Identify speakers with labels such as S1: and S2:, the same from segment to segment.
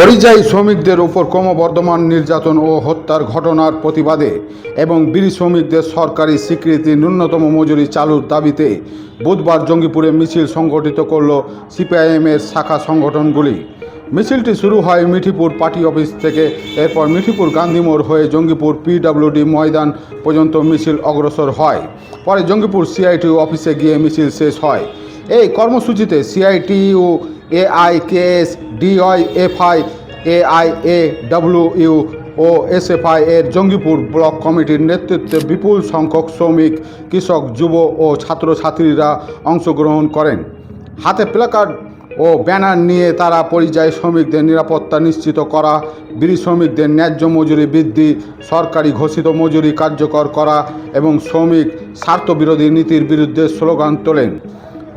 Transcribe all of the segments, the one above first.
S1: পরিযায়ী শ্রমিকদের উপর ক্রমবর্ধমান নির্যাতন ও হত্যার ঘটনার প্রতিবাদে এবং বিড়ি শ্রমিকদের সরকারি স্বীকৃতি ন্যূনতম মজুরি চালুর দাবিতে বুধবার জঙ্গিপুরে মিছিল সংগঠিত করল সিপিআইএমের শাখা সংগঠনগুলি। মিছিলটি শুরু হয় মিঠিপুর পার্টি অফিস থেকে। এরপর মিঠিপুর গান্ধী মোড় হয়ে জঙ্গিপুর পিডব্লিউডি ময়দান পর্যন্ত মিছিল অগ্রসর হয়। পরে জঙ্গিপুর সিআইটিইউ অফিসে গিয়ে মিছিল শেষ হয়। এই কর্মসূচিতে সিআইটিইউ, এআইকেএস, ডিওয়াইএফআই, এআইএডব্লিউইউ ও এসএফআই এর জঙ্গিপুর ব্লক কমিটির নেতৃত্বে বিপুল সংখ্যক শ্রমিক, কৃষক, যুব ও ছাত্রছাত্রীরা অংশগ্রহণ করেন। হাতে প্ল্যাকার্ড ও ব্যানার নিয়ে তারা পরিযায়ী শ্রমিকদের নিরাপত্তা নিশ্চিত করা, বিড়ি শ্রমিকদের ন্যায্য মজুরি বৃদ্ধি, সরকারি ঘোষিত মজুরি কার্যকর করা এবং শ্রমিক স্বার্থবিরোধী নীতির বিরুদ্ধে স্লোগান তোলেন।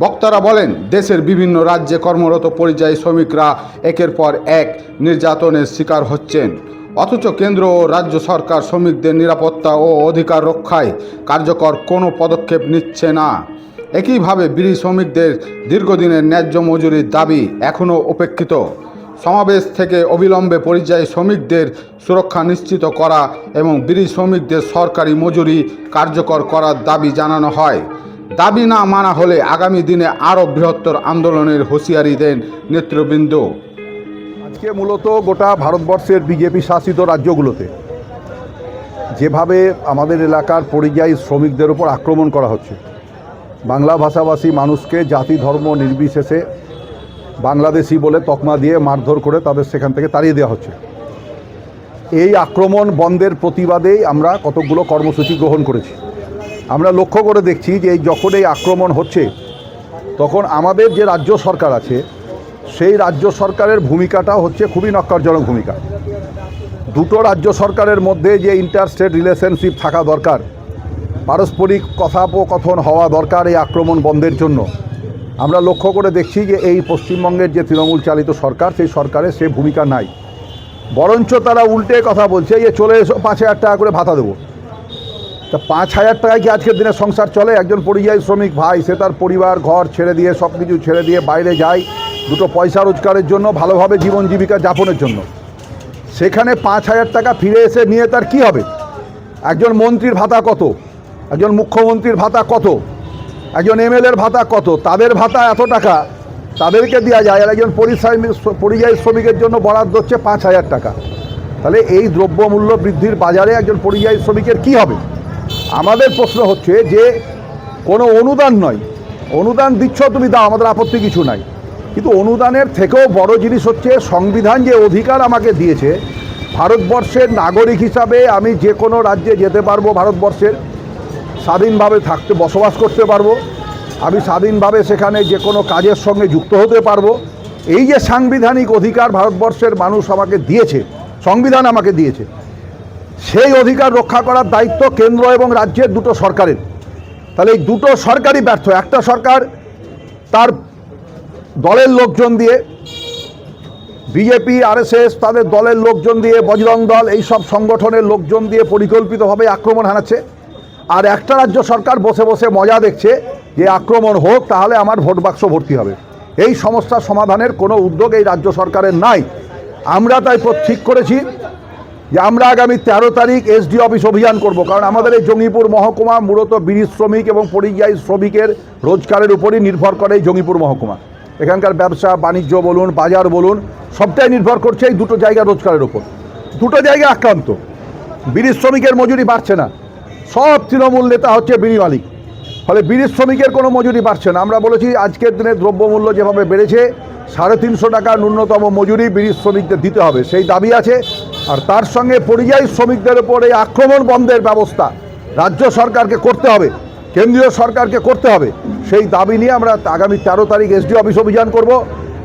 S1: বক্তারা বলেন, দেশের বিভিন্ন রাজ্যে কর্মরত পরিযায়ী শ্রমিকরা একের পর এক নির্যাতনের শিকার হচ্ছেন, অথচ কেন্দ্র ও রাজ্য সরকার শ্রমিকদের নিরাপত্তা ও অধিকার রক্ষায় কার্যকর কোনো পদক্ষেপ নিচ্ছে না। একইভাবে বিড়ি শ্রমিকদের দীর্ঘদিনের ন্যায্য মজুরির দাবি এখনও উপেক্ষিত। সমাবেশ থেকে অবিলম্বে পরিযায়ী শ্রমিকদের সুরক্ষা নিশ্চিত করা এবং বিড়ি শ্রমিকদের সরকারি মজুরি কার্যকর করার দাবি জানানো হয়। দাবি না মানা হলে আগামী দিনে আরও বৃহত্তর আন্দোলনের হুঁশিয়ারি দেন নেতৃবৃন্দ।
S2: আজকে মূলত গোটা ভারতবর্ষের বিজেপি শাসিত রাজ্যগুলোতে যেভাবে আমাদের এলাকার পরিযায়ী শ্রমিকদের উপর আক্রমণ করা হচ্ছে, বাংলা ভাষাভাষী মানুষকে জাতি ধর্ম নির্বিশেষে বাংলাদেশি বলে তকমা দিয়ে মারধর করে তাদের সেখান থেকে তাড়িয়ে দেওয়া হচ্ছে, এই আক্রমণ বন্ধের প্রতিবাদেই আমরা কতকগুলো কর্মসূচি গ্রহণ করেছি। আমরা লক্ষ্য করে দেখছি যে যখন এই আক্রমণ হচ্ছে তখন আমাদের যে রাজ্য সরকার আছে সেই রাজ্য সরকারের ভূমিকাটাও হচ্ছে খুবই নক্কারজনক ভূমিকা। দুটো রাজ্য সরকারের মধ্যে যে ইন্টারস্টেট রিলেশনশিপ থাকা দরকার, পারস্পরিক কথোপকথন হওয়া দরকার এই আক্রমণ বন্ধের জন্য, আমরা লক্ষ্য করে দেখছি যে এই পশ্চিমবঙ্গের যে তৃণমূল চালিত সরকার সেই সরকারের সে ভূমিকা নাই। বরঞ্চ তারা উল্টে কথা বলছে, যে চলে এসো 5,000 টাকা করে ভাতা দেবো। তা 5,000 টাকায় কি আজকের দিনে সংসার চলে? একজন পরিযায়ী শ্রমিক ভাই সে তার পরিবার ঘর ছেড়ে দিয়ে সব কিছু ছেড়ে দিয়ে বাইরে যায় দুটো পয়সা রোজগারের জন্য, ভালোভাবে জীবন জীবিকা যাপনের জন্য। সেখানে 5,000 টাকা ফিরে এসে নিয়ে তার কি হবে? একজন মন্ত্রীর ভাতা কত, একজন মুখ্যমন্ত্রীর ভাতা কত, একজন এমএলএর ভাতা কত, তাদের ভাতা এত টাকা তাদেরকে দেওয়া যায়, আর একজন পরিযায়ী শ্রমিকের জন্য বরাদ্দ হচ্ছে 5,000 টাকা। তাহলে এই দ্রব্যমূল্য বৃদ্ধির বাজারে একজন পরিযায়ী শ্রমিকের কি হবে? আমাদের প্রশ্ন হচ্ছে যে কোনো অনুদান নয়, অনুদান দিচ্ছ তুমি দাও, আমাদের আপত্তি কিছু নাই, কিন্তু অনুদানের থেকেও বড় জিনিস হচ্ছে সংবিধান যে অধিকার আমাকে দিয়েছে, ভারতবর্ষের নাগরিক হিসাবে আমি যে কোনো রাজ্যে যেতে পারবো, ভারতবর্ষের স্বাধীনভাবে থাকতে বসবাস করতে পারবো, আমি স্বাধীনভাবে সেখানে যে কোনো কাজের সঙ্গে যুক্ত হতে পারবো। এই যে সাংবিধানিক অধিকার ভারতবর্ষের মানুষ আমাকে দিয়েছে, সংবিধান আমাকে দিয়েছে, সেই অধিকার রক্ষা করার দায়িত্ব কেন্দ্র এবং রাজ্যের দুটো সরকারের। তাহলে এই দুটো সরকারই ব্যর্থ। একটা সরকার তার দলের লোকজন দিয়ে, বিজেপি, আরএসএস তাদের দলের লোকজন দিয়ে, বজরং দল এই সব সংগঠনের লোকজন দিয়ে পরিকল্পিতভাবে আক্রমণ হানাচ্ছে, আর একটা রাজ্য সরকার বসে বসে মজা দেখছে যে আক্রমণ হোক, তাহলে আমার ভোট বাক্স ভর্তি হবে। এই সমস্যা সমাধানের কোনো উদ্যোগ এই রাজ্য সরকারের নাই। আমরা তাই ঠিক করেছি যে আমরা আগামী 13 তারিখ এসডি অফিস অভিযান করব, কারণ আমাদের এই জঙ্গিপুর মহকুমা মূলত বিড়ি শ্রমিক এবং পরিযায়ী শ্রমিকের রোজগারের উপরই নির্ভর করে। এই জঙ্গিপুর মহকুমা এখানকার ব্যবসা বাণিজ্য বলুন, বাজার বলুন, সবটাই নির্ভর করছে এই দুটো জায়গা রোজগারের উপর। দুটো জায়গা আক্রান্ত। বিড়ি শ্রমিকের মজুরি বাড়ছে না, সব তৃণমূল নেতা হচ্ছে বিড়ি মালিক, ফলে বিড়ি শ্রমিকের কোনো মজুরি বাড়ছে না। আমরা বলেছি আজকের দিনে দ্রব্যমূল্য যেভাবে বেড়েছে, 350 টাকা ন্যূনতম মজুরি বিড়ি শ্রমিকদের দিতে হবে, সেই দাবি আছে। আর তার সঙ্গে পরিযায়ী শ্রমিকদের উপর এই আক্রমণ বন্ধের ব্যবস্থা রাজ্য সরকারকে করতে হবে, কেন্দ্রীয় সরকারকে করতে হবে। সেই দাবি নিয়ে আমরা আগামী 13 তারিখ এসডি অফিস অভিযান করব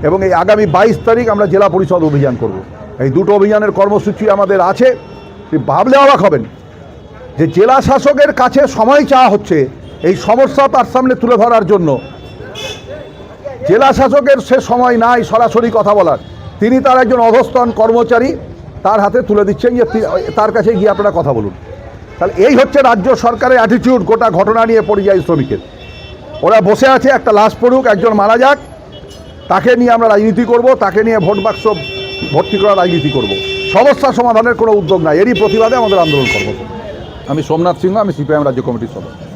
S2: এবং এই আগামী 22 তারিখ আমরা জেলা পরিষদ অভিযান করব। এই দুটো অভিযানের কর্মসূচি আমাদের আছে। ভাবলে অবাক হবেন যে জেলা শাসকের কাছে সময় চাওয়া হচ্ছে এই সমস্যা তার সামনে তুলে ধরার জন্য। জেলা শাসকের সে সময় নাই সরাসরি কথা বলার, তিনি তার একজন অধস্তন কর্মচারী তার হাতে তুলে দিচ্ছেন যে তার কাছে গিয়ে আপনারা কথা বলুন। তাহলে এই হচ্ছে রাজ্য সরকারের অ্যাটিটিউড গোটা ঘটনা নিয়ে পরিযায়ী শ্রমিকের। ওরা বসে আছে একটা লাশ পড়ুক, একজন মারা যাক, তাকে নিয়ে আমরা রাজনীতি করব, তাকে নিয়ে ভোট বাক্স ভর্তি করার রাজনীতি করব। সমস্যা সমাধানের কোনো উদ্যোগ নাই, এরই প্রতিবাদে আমাদের আন্দোলন করব। আমি সোমনাথ সিংহ, আমি সিপিআইএম রাজ্য কমিটির সদস্য।